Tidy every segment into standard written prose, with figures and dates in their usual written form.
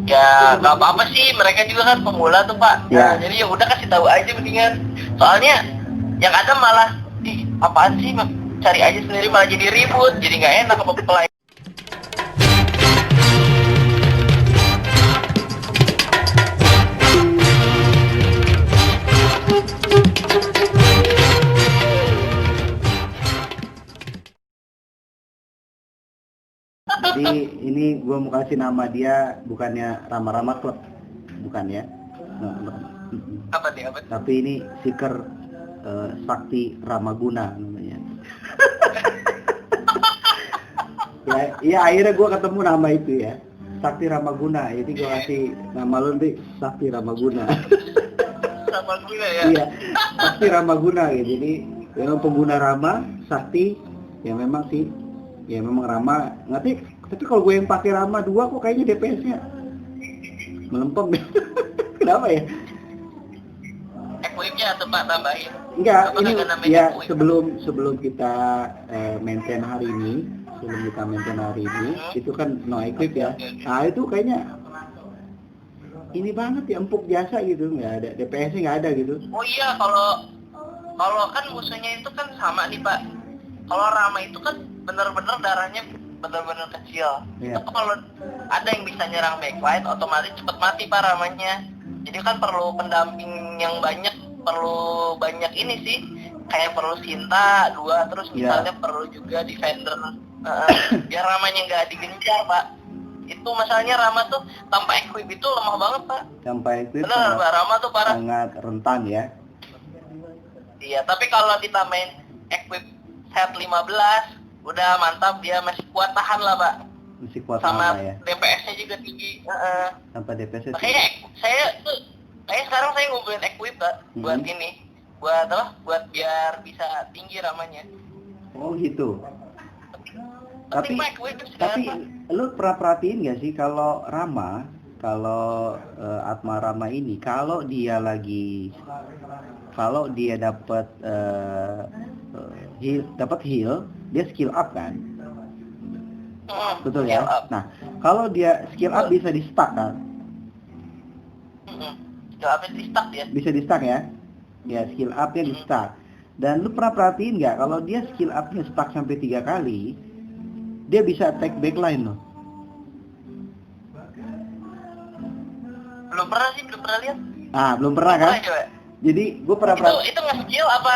Ya nggak apa-apa sih, mereka juga kan pemula tuh Pak. Ya. Nah, jadi ya udah kasih tahu aja mendingan. Soalnya yang ada malah apaan sih, cari aja sendiri malah jadi ribut, jadi nggak enak sama pelayan. Jadi ini gue mau kasih nama dia bukannya Rama-Rama Club, bukan ya. Apa nih? Tapi ini Seeker Sakti Ramaguna namanya. Ya akhirnya gue ketemu nama itu ya, Sakti Ramaguna. Jadi gue kasih nama lu nanti Sakti Ramaguna. Ramaguna ya? Iya, Sakti Ramaguna gitu. Jadi memang pengguna Rama, Sakti, ya memang sih, ya memang Rama. Ngerti? Tapi kalau gue yang pakai Rama 2 kok kayaknya DPS-nya melempem. Kenapa ya? Equipnya atau Pak tambahin? Enggak, Apa ini namanya ya equip? sebelum kita maintain hari ini, itu kan no equip ya. Nah itu kayaknya ini banget ya, empuk biasa gitu, nggak ada DPS-nya, nggak ada gitu. Oh iya, kalau kan musuhnya itu kan sama nih Pak. Kalau Rama itu kan bener-bener darahnya bener-bener kecil. Iya. Itu kalau ada yang bisa nyerang backline, otomatis cepet mati Pak Ramanya. Jadi kan perlu pendamping yang banyak, perlu banyak ini sih. Kayak perlu Sinta 2, terus misalnya perlu juga defender. Biar Ramanya nggak digenjar Pak. Itu masalahnya Rama tuh tanpa equip itu lemah banget Pak. Tanpa equip Bener Pak, Rama tuh parah. sangat rentan ya. Iya, tapi kalau ditambahin equip set 15, udah mantap, dia masih kuat tahan lah Pak. Masih kuat sama ya. DPS-nya juga tinggi. Tanpa DPS-nya. Makanya saya sekarang saya ngumpulin equip Pak, buat ini, buat apa? Buat biar bisa tinggi Ramanya. Oh gitu. Tapi lu pernah perhatiin nggak sih kalau Rama, kalau Atma Rama ini, kalau dia dapat heal, dia skill up kan? Betul ya? Nah, kalau dia skill up bisa di stack kan? Skill up di stack ya? Bisa di stack ya? Ya, skill up-nya di stack. Dan lu pernah perhatiin nggak kalau dia skill up-nya stack sampai 3 kali, dia bisa attack backline loh. Belum pernah lihat. Belum pernah kan? Jadi gue pernah itu nge-skill apa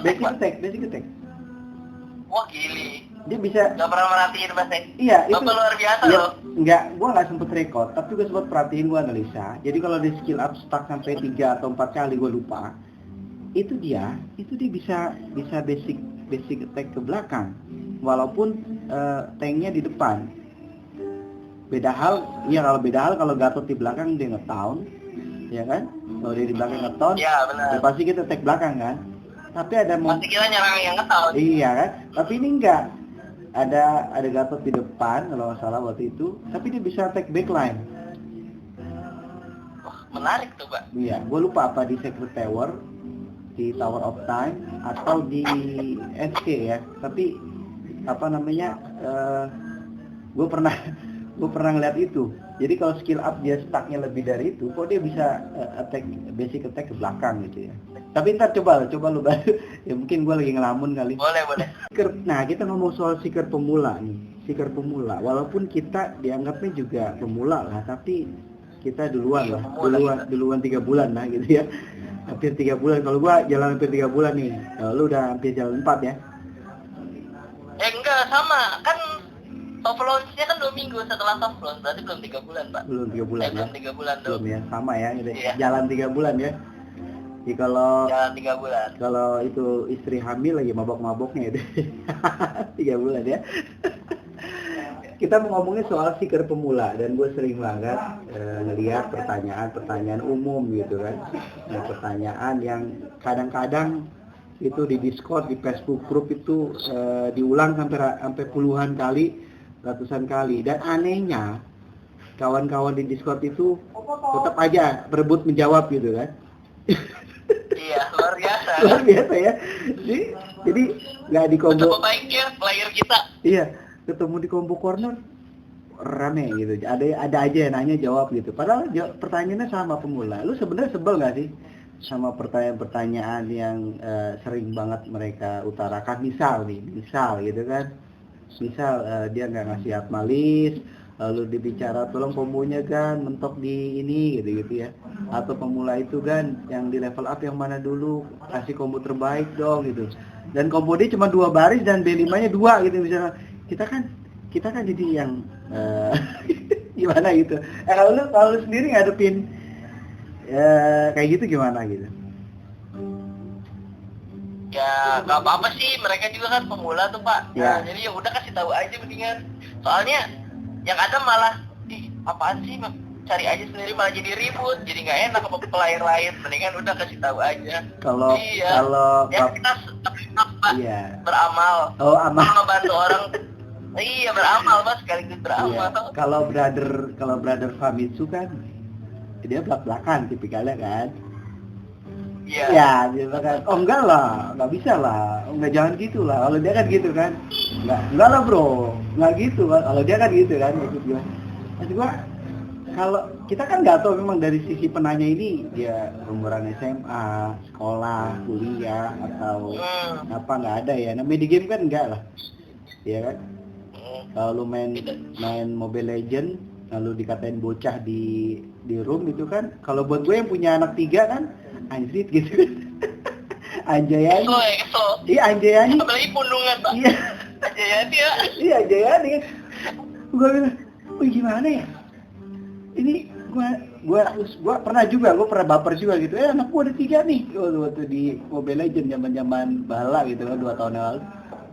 basic attack. Wah gili. Dia bisa. Gak pernah merhatiin basic. Iya, itu luar biasa loh. Gue nggak sempet record, tapi gue sempet perhatiin, gue analisa. Jadi kalau di skill up stack sampai 3 atau 4 kali, gue lupa. Itu dia bisa basic attack ke belakang. Walaupun tanknya di depan. Beda hal kalau Gatot di belakang dia nge-town, ya kan? Kalau dia di belakang nge-town, ya benar. Ya pasti kita attack belakang kan? Tapi pasti kita nyerang yang nge-town. Iya kan? Tapi ini enggak. Ada Gatot di depan kalau nggak salah waktu itu, tapi dia bisa attack backline. Wah, menarik tuh, Pak. Iya, gue lupa apa di Secret Tower, di Tower of Time atau di SK ya. Tapi apa namanya? Gue pernah ngeliat itu. Jadi kalau skill up dia stacknya lebih dari itu, kok dia bisa basic attack ke belakang gitu ya. Tapi ntar coba lu baru. Ya mungkin gue lagi ngelamun kali. Boleh. Nah kita ngomong soal seeker pemula nih. Seeker pemula, walaupun kita dianggapnya juga pemula lah, tapi kita duluan 3 bulan lah gitu ya. Hampir 3 bulan. Kalau gue jalan hampir 3 bulan nih. Lu udah hampir jalan 4 ya? Enggak, sama. Kan soft launch-nya kan 2 minggu setelah soft launch, berarti belum 3 bulan, Pak. Belum 3 bulan ya? Belum 3 bulan tuh. Belum ya, sama ya gitu. Iya. Jalan 3 bulan ya. Jadi jalan 3 bulan. Kalau itu istri hamil lagi mabok-maboknya itu. 3 bulan ya. Kita mau ngomongin soal seeker pemula, dan gue sering banget ngelihat pertanyaan umum gitu kan. Nah, pertanyaan yang kadang-kadang itu di Discord, di Facebook group itu diulang sampai puluhan kali, ratusan kali. Dan anehnya kawan-kawan di Discord itu tetap aja berebut menjawab gitu kan. Iya, luar biasa ya. Jadi nggak di combo. Betapa baiknya player kita. Iya, ketemu di combo corner. rame gitu. Ada aja yang nanya jawab gitu. Padahal pertanyaannya sama pemula. Lu sebenarnya sebel nggak sih sama pertanyaan-pertanyaan yang sering banget mereka utarakan? Misal gitu kan. Misal dia nggak ngasih atmalis, lalu dibicara tolong kombonya kan mentok di ini gitu ya. Atau pemula itu kan yang di level up yang mana dulu, kasih combo terbaik dong gitu. Dan combo dia cuma 2 baris dan B5-nya 2 gitu misalnya. Kita kan jadi yang gimana gitu. Kalau lu sendiri ngadepin kayak gitu gimana gitu? Ya nggak apa-apa sih, mereka juga kan pemula tuh Pak. Ya. Nah, jadi ya udah kasih tahu aja mendingan. Soalnya yang ada malah, apaan sih cari aja sendiri malah jadi ribut, jadi nggak enak sama pelayan lain. Mendingan udah kasih tahu aja. Kalau ya kita tetap Pak, iya. beramal. Oh, amal. Membantu orang. Iya, beramal Pak, sekaligus beramal. Iya. Kalau brother Famitsu kan dia belak-belakan tipikalnya kan. Iya. Ya, dia kan. Oh enggak lah, nggak bisa lah, enggak jangan gitu lah. Kalau dia kan gitu kan, enggak lah bro, nggak gitu kan. Kalau dia kan gitu kan, maksud gua kalau kita kan nggak tahu memang dari sisi penanya ini dia umuran SMA, sekolah, kuliah atau apa nggak ada ya. Nah di game kan enggak lah, ya kan. Kalau lu main Mobile Legend, lalu dikatain bocah di room itu kan, kalau buat gue yang punya anak 3 kan anjrit gitu kan. Anjayani. Kesel. Iya Anjayani. Apalagi pundungan Pak. Iya. Anjayani ya. Iya Anjayani kan. Gue bilang, wih gimana ya? Ini gue pernah baper juga gitu. Anak gue ada 3 nih. Waktu di Mobile Legend zaman bala gitu kan 2 tahun yang lalu.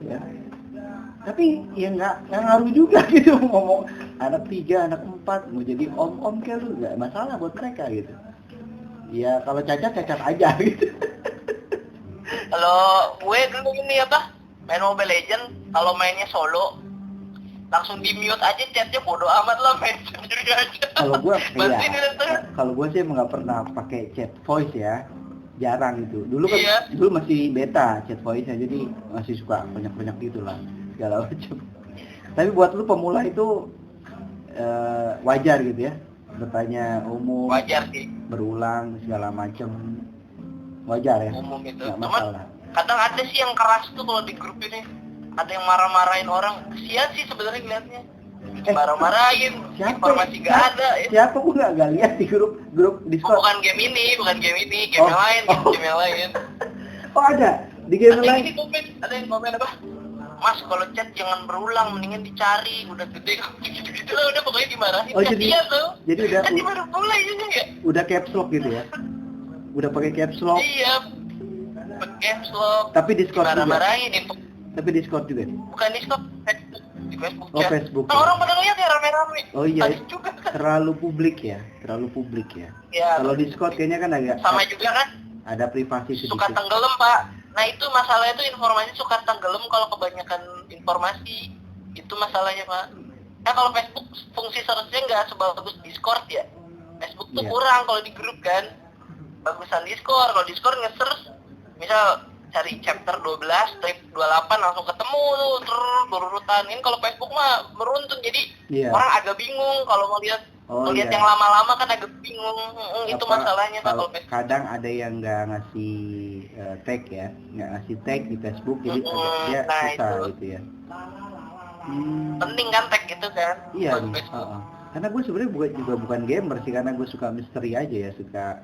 Ya. Tapi ya nggak ngaruh juga gitu ngomong anak 3, anak 4 mau jadi om kayak lu nggak masalah buat mereka gitu. Ya kalau cacat aja gitu. Kalau gue dulu ini main Mobile Legend, kalau mainnya solo langsung di mute aja chatnya, bodo amat lah, main sendiri aja. Kalau gue sih emang nggak pernah pakai chat voice ya, jarang itu. Dulu kan dulu masih beta chat voice nya, jadi masih suka banyak gitulah segala macam. Tapi buat lu pemula itu wajar gitu ya, bertanya umum, wajar sih, berulang segala macam, wajar ya, umum itu. Cuman kadang ada sih yang keras tuh kalau di grup ini, ada yang marah-marahin orang. Kesian sih sebenarnya liatnya, marah-marahin, informasi gak ada ya. Siapa gue nggak lihat di grup Discord. Bukan game ini, game yang lain, game yang lain. Oh ada di game lain. Ada yang komen apa? Mas kalau chat jangan berulang, mendingan dicari, udah gede gitu lah, udah pokoknya dimarahin. Oh jadi udah kan dimarahin mulai ya. Udah caps lock gitu ya? Udah pakai caps lock? Iya, pakai caps lock. Tapi Discord juga? Marah-marahin itu. Tapi Discord juga? Bukan Discord, di Facebook. Oh Facebook. Nah, orang pada lihat ya rame-rame. Oh iya, juga. terlalu publik ya? Ya, kalau Discord kayaknya kan agak sama juga kan? Ada privasi sedikit. Suka tenggelam Pak. Nah itu masalahnya tuh, informasi suka tenggelam kalau kebanyakan informasi. Itu masalahnya Pak. Nah kalau Facebook fungsi search-nya nggak sebagus Discord ya. Facebook tuh kurang kalau di grup kan. Bagusan Discord. Kalau Discord nge-search, misal cari chapter 12, strip 28 langsung ketemu tuh berurutan. Ini kalau Facebook mah meruntun, jadi orang agak bingung kalau mau lihat. Lihat yang lama-lama kan agak bingung. Itu masalahnya kalau Facebook. Kadang ada yang nggak ngasih tag ya, nggak ngasih tag di Facebook, jadi agak susah gitu ya. Penting kan tag gitu kan? Iya. Karena gue sebenarnya bukan gamer sih, karena gue suka misteri aja ya, suka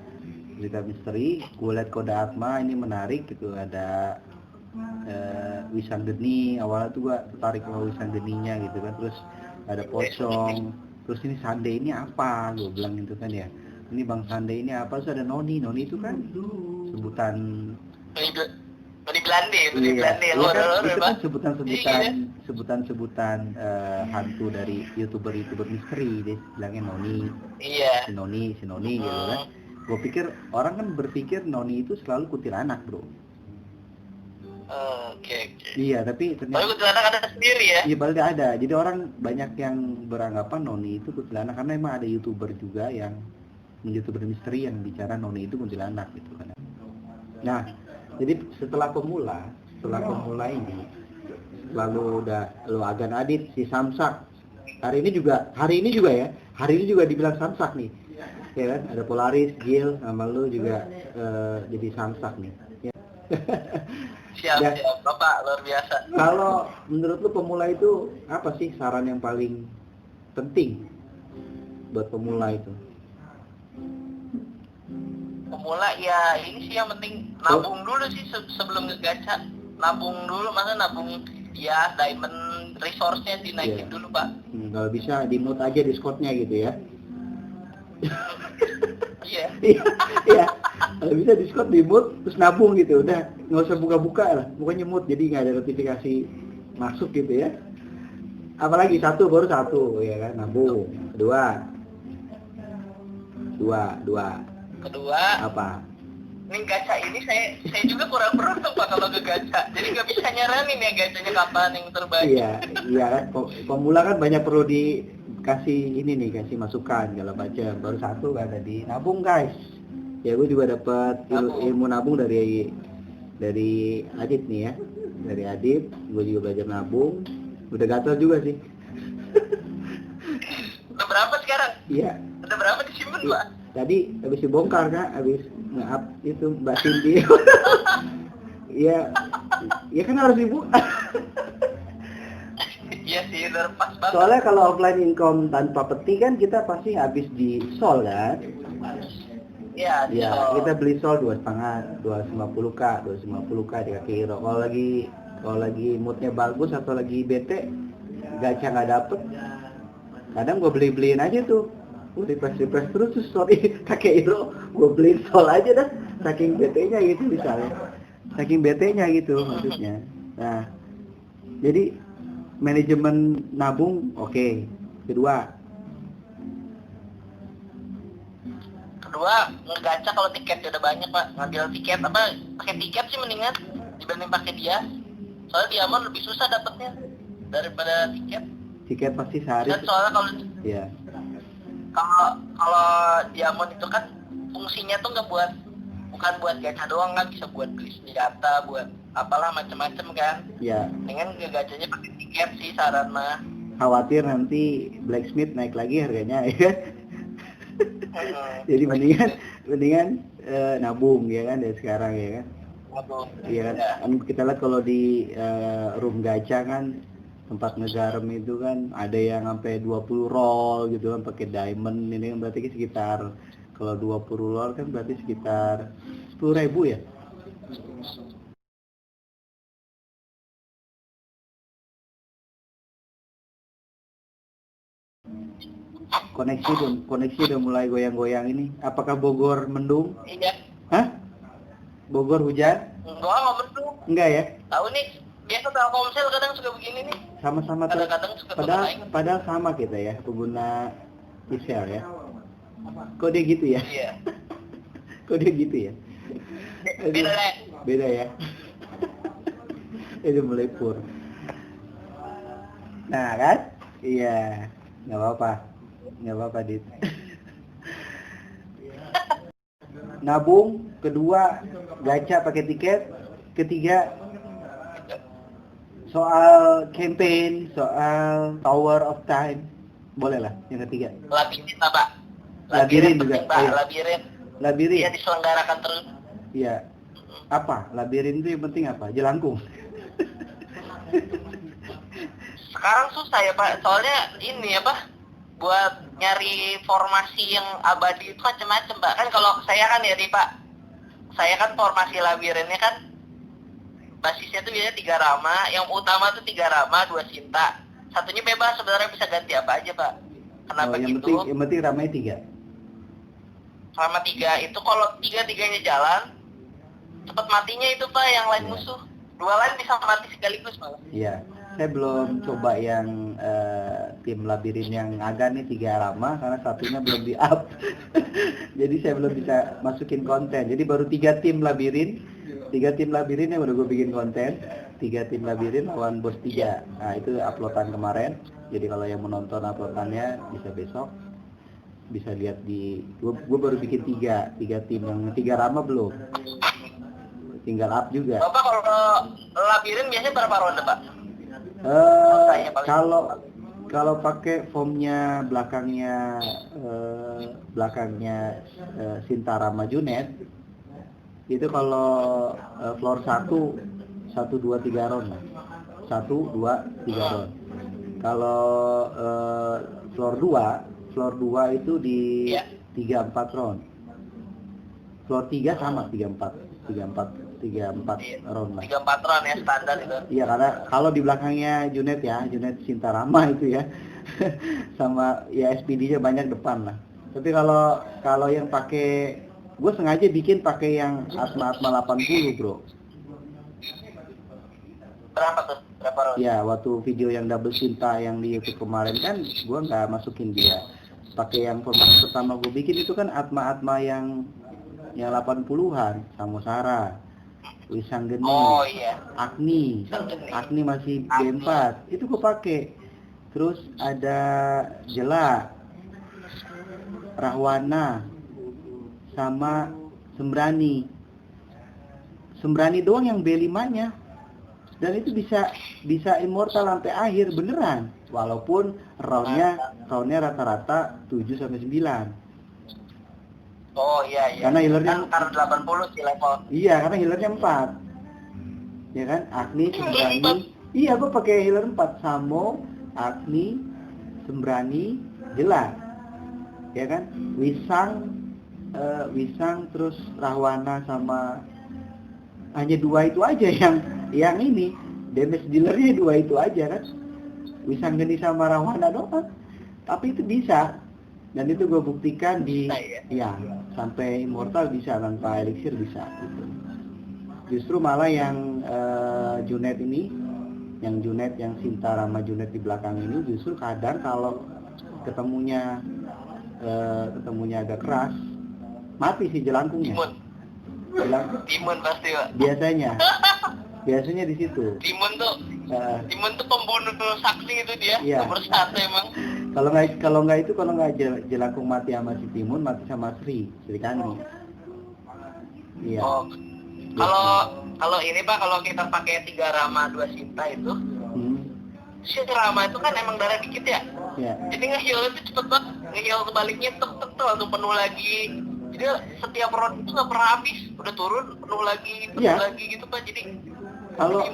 misteri. Gue liat kode Atma ini menarik gitu, ada Wisanggeni, awalnya tuh gue tertarik sama Wisanggeninya gitu kan, terus ada pocong. Terus ini Sunday ini apa? Gue bilang gitu kan ya. Ini Bang Sunday ini apa? Terus ada Noni itu kan sebutan Noni Belande, itu kan sebutan hantu dari youtuber misteri, dia bilangnya Noni. Iya. Si Noni gitu kan. Gue pikir orang kan berpikir Noni itu selalu kuntilanak bro. Oke. Iya, tapi ternyata kuntilanak ada sendiri ya? Iya, paling ada. Jadi orang banyak yang beranggapan Noni itu kuntilanak, karena emang ada YouTuber juga yang YouTuber misteri yang bicara Noni itu kuntilanak gitu kan. Nah, jadi setelah pemula ini lalu udah lo Agan Adit, si Samsak, Hari ini juga ya. Hari ini juga dibilang samsak nih. Ya kan? Ada Polaris, Gil, sama lu juga jadi samsak nih. Ya. Siap, Ya. siap. Bapak luar biasa. Kalau menurut lu pemula itu apa sih saran yang paling penting buat pemula itu? Pemula ya ini sih yang penting nabung dulu sih sebelum ngegacha. Nabung dulu, masa nabung ya diamond resource-nya dinaikin Iya. dulu, Pak. Kalau bisa di mute aja Discord-nya gitu ya. Iya. Iya. Kalau bisa Discord di mute terus nabung gitu, udah nggak usah buka-buka lah, pokoknya mute jadi nggak ada notifikasi masuk gitu ya. Apalagi baru satu ya kan, nabung. Kedua apa? Ini gacha ini saya juga kurang beruntung Pak kalau ngegacha. Jadi nggak bisa nyaranin ya gacanya kapan yang terbaik. Iya kan, pemula kan banyak perlu dikasih ini nih, kasih masukan kalau baca. Baru satu kan tadi, nabung guys. Ya gue juga dapat ilmu nabung dari Adit nih ya. Dari Adit, gue juga belajar nabung. Udah gatel juga sih. Udah berapa sekarang? Iya. Udah berapa disimpan Pak? Tadi habis dibongkar kan, habis nge-up itu Mbak Cindy. Iya. Ya kan harus dibuka. Iya sih, udah pas banget. Soalnya kalau offline income tanpa peti kan kita pasti habis di sol kan. Iya, Ya, kita beli sol 2,5, 250k, 250k di kaki hero. Kalau lagi moodnya bagus atau lagi bete, gacha nggak dapet, kadang gue beliin aja tuh. Gue refresh terus sorry kakek hero, gue beliin sol aja dah. Saking bete-nya gitu misalnya. Saking bete-nya gitu maksudnya. Nah, jadi manajemen nabung oke. Kedua, ngegacha kalau tiketnya udah banyak Pak. Ngambil tiket pakai tiket sih mendingan dibanding pakai dia. Soalnya diamond lebih susah dapetnya daripada tiket. Tiket pasti sehari. Dan soalnya kalau Iya. Kalau diamond itu kan fungsinya tuh bukan buat gacha doang kan, bisa buat beli senjata, buat apalah macam-macam kan. Iya. Dengan ngegacanya pakai tiket sih saran mah. Khawatir nanti blacksmith naik lagi harganya ya. Jadi mendingan nabung ya kan dari sekarang ya kan. Nabung. Iya kan. Kita lihat kalau di room gacha kan tempat ngegarem itu kan ada yang sampai 20 roll gitu kan pakai diamond, ini kan berarti sekitar, kalau 20 roll kan berarti sekitar 10.000 ya. Koneksi udah mulai goyang-goyang ini. Apakah Bogor mendung? Iya. Hah? Bogor hujan? Nggak mendung. Enggak ya? Tahu nih, biasa Telkomsel kadang suka begini nih. Sama-sama Kadang-kadang suka padahal sama kita ya, pengguna Isel ya. Kok dia gitu ya? Iya. Kok dia gitu ya? Beda ya. Itu mulai pur. Nah kan? Iya. Nggak apa-apa Dit. Nabung, kedua gacha pakai tiket, ketiga soal campaign, soal Tower of Time, boleh lah yang ketiga. Labirin Pak. Labirin juga. Pak, Iya. Labirin. Iya, diselenggarakan terus. Iya. Apa? Labirin itu yang penting apa? Jelangkung. Sekarang susah ya Pak, soalnya ini apa? Buat nyari formasi yang abadi itu macam-macam Pak. Kan kalau saya kan ya Pak, saya kan formasi labirinnya kan basisnya tuh biasanya 3 rama, yang utama tuh 3 rama, 2 sinta. Satunya bebas sebenarnya, bisa ganti apa aja Pak. Kenapa gitu? Yang penting ramai 3. Rama 3 itu kalau 3-3-nya jalan, cepat matinya itu Pak, yang lain musuh. 2 lain bisa mati sekaligus malah. Iya. Saya belum coba yang tim labirin yang agak nih 3 rama karena satunya belum di up. Jadi saya belum bisa masukin konten. Jadi baru 3 tim labirin. 3 tim labirin yang udah gue bikin konten. 3 tim labirin lawan bos 3. Nah itu uploadan kemarin. Jadi kalau yang menonton uploadannya bisa besok. Bisa lihat di gue baru bikin 3 tim, yang 3 rama belum. Tinggal up juga. Bapak kalau labirin biasanya berapa ronde Pak? kalau pakai foamnya belakangnya Sintarama Junet itu kalau floor 1 2 3 round lah. 1 2 3 round. Kalau floor 2 itu di 3 4 round. Floor 3 sama 3 4 round lah. 3 4 round ya standar itu. Iya, karena kalau di belakangnya Junet Sintarama itu ya. Sama ya SPD-nya banyak depan lah. Tapi kalau yang pakai, gue sengaja bikin pakai yang Atma 80, bro. Berapa tuh? Berapa round? Ya, waktu video yang double cinta yang di YouTube kemarin kan gue nggak masukin dia. Pakai yang format pertama gue bikin itu kan Atma yang 80-an, Samosara, Wisanggeni, Oh iya. Agni masih B4, itu gue pakai. Terus ada Jela, Rahwana, sama Sembrani doang yang B5-nya. Dan itu bisa immortal sampai akhir beneran. Walaupun roundnya rata-rata 7 sampai 9. Oh iya. Karena healernya kan 80 sih level. Iya, karena healernya 4. Ya kan? Agni, Sembrani. Iya, gue pakai healer 4. Samo, Agni, Sembrani, Jela. Ya kan? Wisang terus Rahwana sama hanya 2 itu aja yang ini. Damage dealernya 2 itu aja kan. Wisanggeni sama Rahwana doang. Tapi itu bisa. Dan itu gue buktikan di ya sampai immortal bisa, tanpa elixir bisa gitu. Justru malah yang Junet ini, yang Sintarama Junet di belakang ini, justru kadang kalau ketemunya agak keras, mati si jelangkungnya. Timun pasti, Pak. Biasanya di situ. Timun tuh pembunuh sakti itu dia. Iya. Nomor 1 emang. Kalau nggak jelangkung mati sama si Timun, mati sama Sri Kandi. Iya. Oh. Kalau ini Pak, kalau kita pakai 3 Rama 2 Sinta itu, si Rama itu kan emang darah dikit ya. Iya. Jadi nge-heal itu cepet banget. Nge-heal kebaliknya tek langsung penuh lagi. Jadi setiap round itu nggak pernah habis. Udah turun penuh lagi gitu Pak. Jadi kalau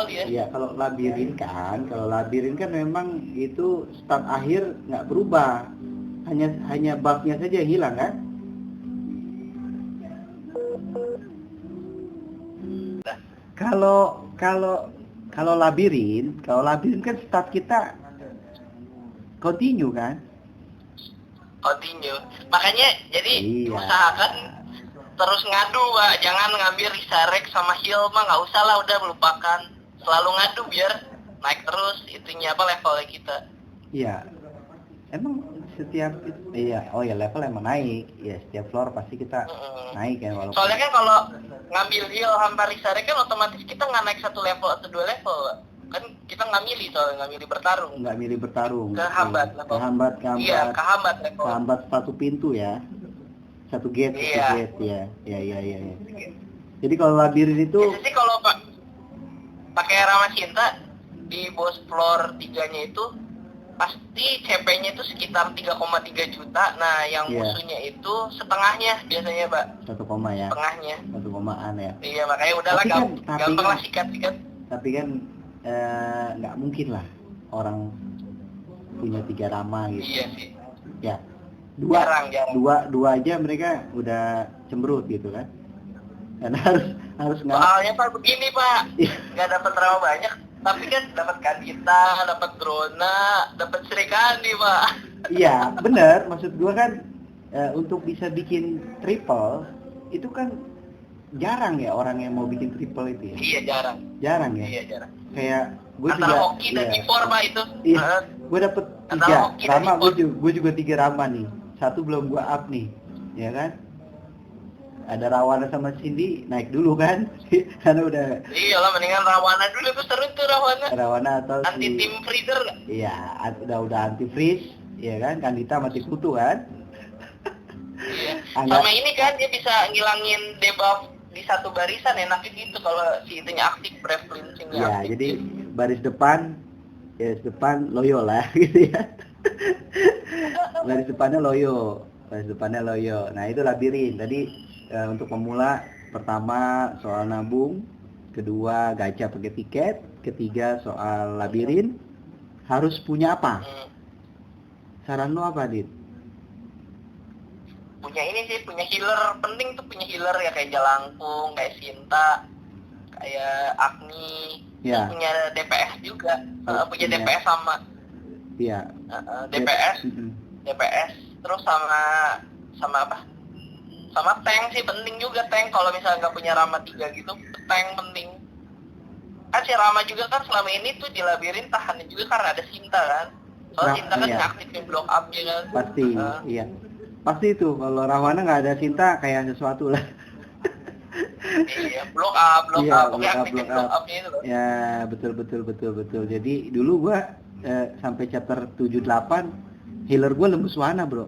dia. Kalau labirin kan memang itu start akhir nggak berubah, hanya buffnya saja yang hilang kan. Kalau labirin kan start kita continue kan. Continue. Makanya jadi Iya. usahakan terus ngadu, Pak. Jangan ngambil resurrect sama heal mah, nggak usah lah, udah melupakan. Selalu ngadu biar naik terus itunya levelnya kita. Iya. Emang setiap level emang naik. Ya, setiap floor pasti kita naik ya, walaupun. Soalnya kan kalau ngambil heal hampa resurrect kan otomatis kita nggak naik 1 level atau 2 level, Pak. Kan kita nggak milih bertarung. Kehambat level. Iya, kehambat level. Kehambat 1 pintu ya. 1 gate, Iya. Ya. Jadi kalau labirin itu Jadi kalau pakai Rama Sinta di boss floor 3-nya itu pasti CP-nya itu sekitar 3,3 juta. Nah, yang musuhnya itu setengahnya biasanya, Pak. 1, ya. Setengahnya. 1,an ya. Iya, makanya udahlah gampang lah sikat. Tapi kan nggak mungkin lah orang punya 3 Rama gitu. Iya sih. Ya. Jarang. Dua aja mereka udah cemberut gitu kan. Dan harus Soalnya Pak begini, Pak. Nggak dapat Rama banyak, tapi kan dapat Kandita, dapat Drona, dapat Sri Kandi, Pak. Iya, bener. Maksud gua kan untuk bisa bikin triple itu kan jarang ya orang yang mau bikin triple itu ya. Iya, jarang. Jarang ya. Iya, jarang. Kayak gue juga. Antara Hoki dan G4, Pak, itu. Iya. Gue dapet 3 Rama, gue juga 3 Rama nih. 1 belum gue up nih, ya kan? Ada Rawana sama Cindy naik dulu kan? Karena udah. Iyalah, mendingan Rawana dulu, tuh seru tuh Rawana atau anti team freezer. Iya, udah anti freeze, ya kan? Kandita mati kutu kan? Iya. Sama ini kan dia bisa ngilangin debuff di satu barisan, enaknya gitu kalau si itunya aktif, Brave Flinching. Iya, jadi baris depan garis depan loyo lah gitu ya. Garis depannya loyo. Nah itu labirin. Tadi untuk pemula pertama soal nabung, kedua gacha pakai tiket, ketiga soal labirin. Harus punya apa? Saran lo apa, Dit? Punya ini sih, punya healer. Penting tuh punya healer ya, kayak Jalangkung, kayak Sinta, kayak Agni. Ya. Terus punya DPS juga. Harus Punya punya. DPS sama Iya. DPS. Terus sama apa? Sama tank sih penting juga, tank. Kalau misalnya nggak punya Rama 3 gitu, tank penting. Kan si Rama juga kan selama ini tuh di labirin tahannya juga karena ada Sinta kan. Soalnya Sinta kan Iya. ngaktifin block up-nya kan. Pasti, iya. Pasti itu kalau Rahwana nggak ada Sinta kayak sesuatu lah. Iya, block up. Oke, aktifin block up. up-nya itu loh. Ya, betul. Jadi dulu gua sampai chapter 78 healer gua Lembus Wana, Bro.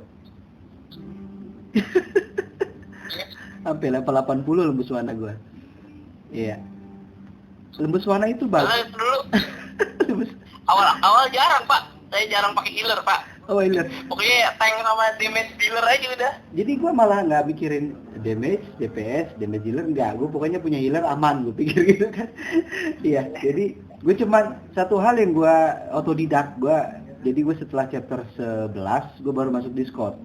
Sampai level 80 Lembus Wana gua. Iya. Lembus Wana itu bagus. Dulu awal jarang, Pak. Saya jarang pakai healer, Pak. Oh, healer. Pokoknya tank sama damage dealer aja udah. Jadi gua malah nggak mikirin damage, DPS, damage dealer, enggak. Gue pokoknya punya healer aman, gue pikir gitu kan. Iya, jadi gue cuma satu hal yang gue otodidak. Jadi gue setelah chapter 11, gue baru masuk Discord.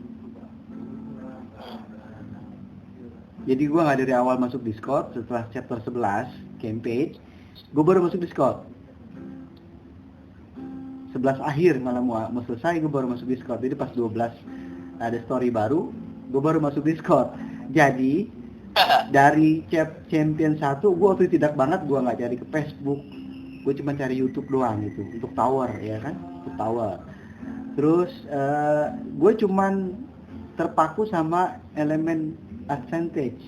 Jadi gue nggak dari awal masuk Discord, setelah chapter 11, campaign, gue baru masuk Discord. 11 akhir malah mau selesai, gue baru masuk Discord. Jadi pas 12 ada story baru, gue baru masuk Discord. Jadi dari champion 1 gue waktu tidak banget, gue nggak cari ke Facebook, gue cuma cari YouTube doang gitu untuk tower, ya kan, untuk tower. Terus gue cuman terpaku sama elemen advantage.